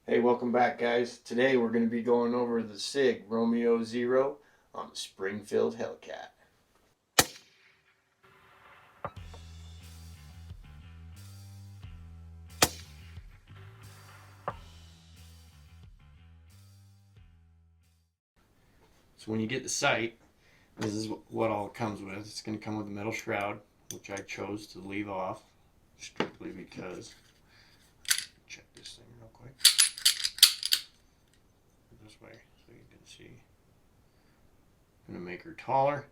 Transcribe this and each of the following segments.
Hey, welcome back, guys. Today we're going to be going over the SIG Romeo Zero on the Springfield Hellcat. So when you get the sight, this is what all it comes with. It's going to come with a metal shroud, which I chose to leave off strictly because. Check this thing real quick. This way so you can see. I'm going to make her taller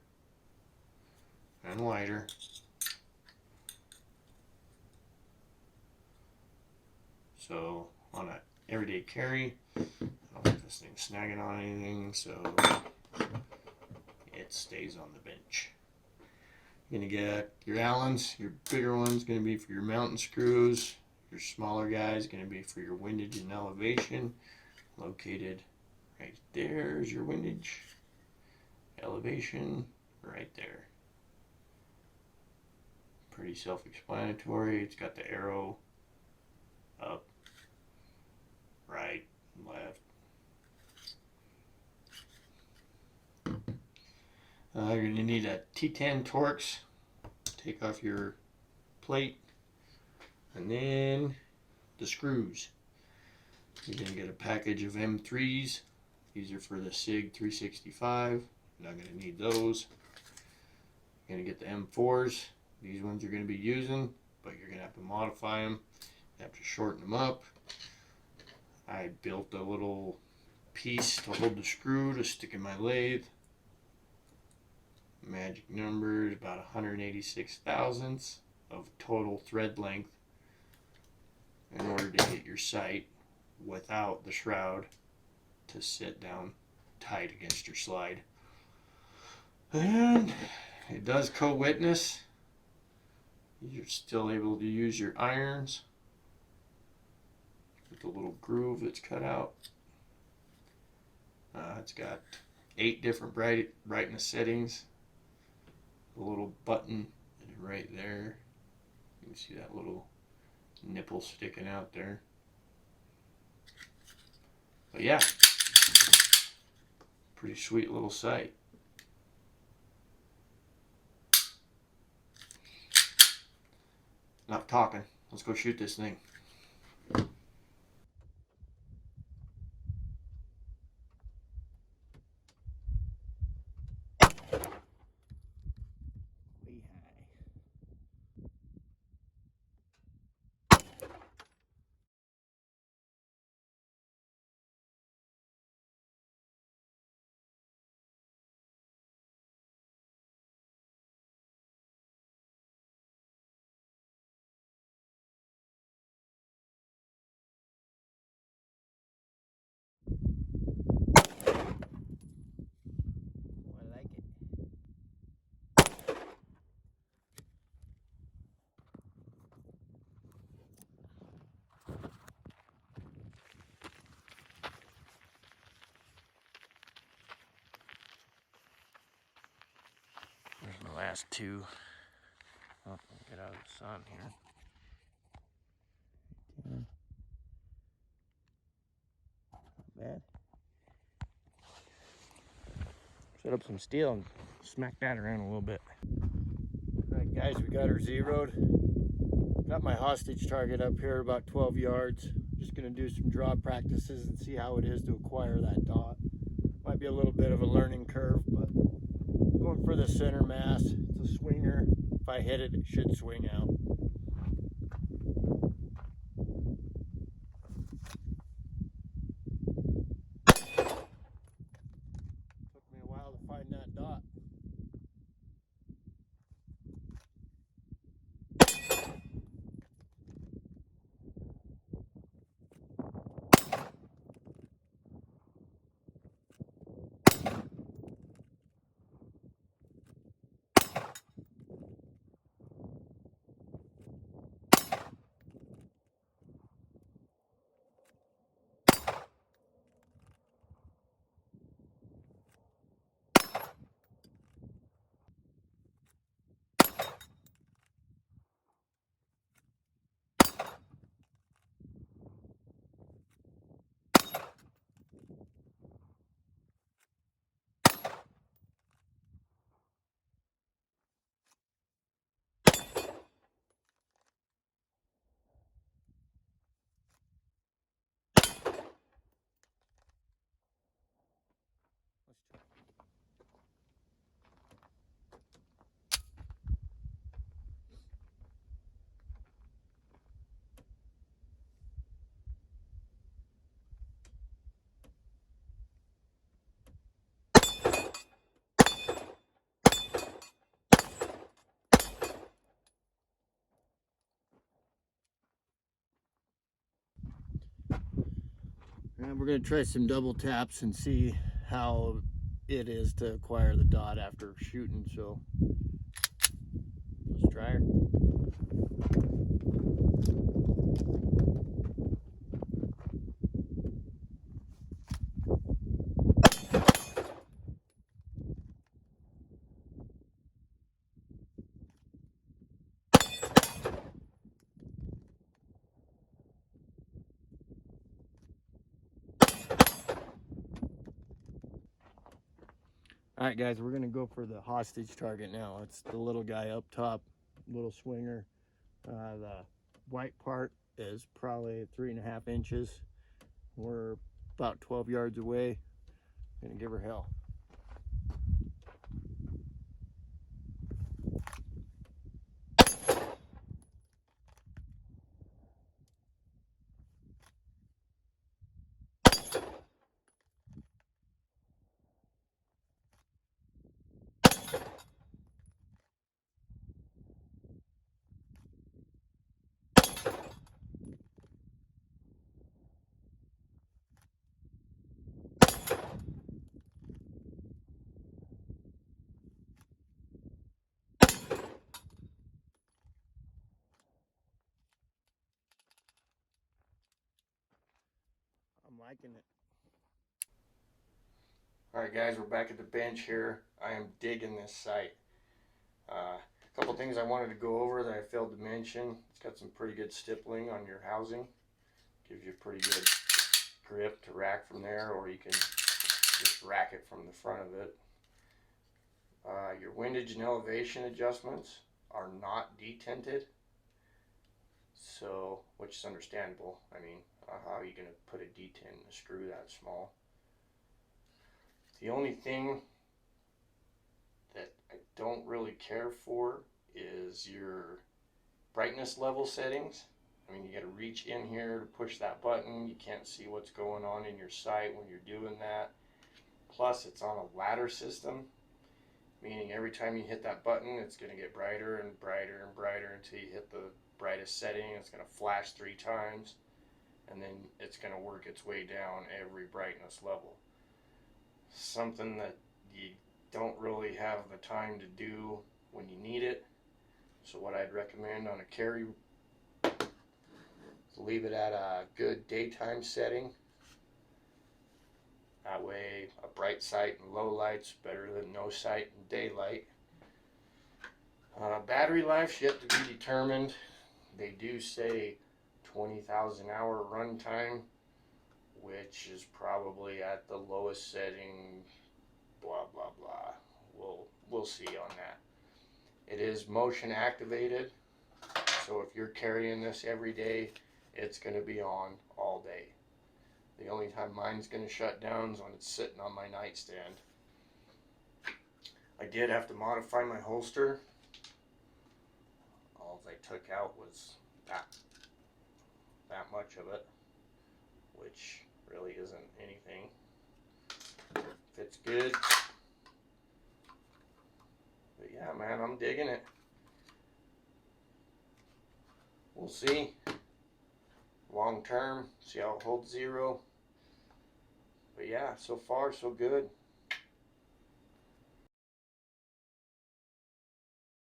and lighter. So on an everyday carry, I don't want this thing snagging on anything, so it stays on the bench. You're going to get your Allens, your bigger ones going to be for your mountain screws. Your smaller guys going to be for your windage and elevation. Located right there is your windage, elevation right there. Pretty self-explanatory. It's got the arrow up, right, left. You're going to need a T10 Torx. Take off your plate. And then the screws. You're going to get a package of M3s. These are for the SIG 365. You're not going to need those. You're going to get the M4s. These ones you're going to be using, but you're going to have to modify them. You have to shorten them up. I built a little piece to hold the screw to stick in my lathe. Magic number is about 186 thousandths of total thread length in order to get your sight without the shroud to sit down tight against your slide. And it does co-witness. You're still able to use your irons with the little groove that's cut out. It's got 8 different brightness settings. A little button right there. You can see that little nipple sticking out there. But yeah, pretty sweet little sight. Enough talking. Let's go shoot this thing. I like it. There's my last two. Oh, get out of the sun here. Bad. Set up some steel and smack that around a little bit. Alright guys, we got her zeroed. Got my hostage target up here about 12 yards. Just gonna do some draw practices and see how it is to acquire that dot. Might be a little bit of a learning curve, but going for the center mass. It's a swinger. If I hit it, it should swing out. Took me a while to find that dot. And we're going to try some double taps and see how it is to acquire the dot after shooting. So let's try her. All right, guys, we're gonna go for the hostage target now. It's the little guy up top, little swinger. The white part is probably 3.5 inches. We're about 12 yards away. Gonna give her hell. I'm liking it. All right, guys, we're back at the bench here. I am digging this sight. A couple things I wanted to go over that I failed to mention. It's got some pretty good stippling on your housing. Gives you a pretty good grip to rack from there, or you can just rack it from the front of it. Your windage and elevation adjustments are not detented, so, which is understandable. I mean, how are you going to put a detent in a screw that small? The only thing that I don't really care for is your brightness level settings. I mean, you got to reach in here to push that button. You can't see what's going on in your sight when you're doing that. Plus, it's on a ladder system, meaning every time you hit that button, it's going to get brighter and brighter and brighter until you hit the brightest setting. It's going to flash 3 times, and then it's going to work its way down every brightness level. Something that you don't really have the time to do when you need it. So what I'd recommend on a carry is leave it at a good daytime setting. That way a bright sight and low light's better than no sight and daylight. Battery life's yet to be determined. They do say 20,000 hour runtime, which is probably at the lowest setting, blah blah blah. We'll see on that. It is motion activated, so if you're carrying this every day, it's going to be on all day. The only time mine's going to shut down is when it's sitting on my nightstand. I did have to modify my holster. All I took out was that much of it, which really isn't anything. Fits good. But yeah, man, I'm digging it. We'll see. Long term, see how it holds zero. But yeah, so far so good.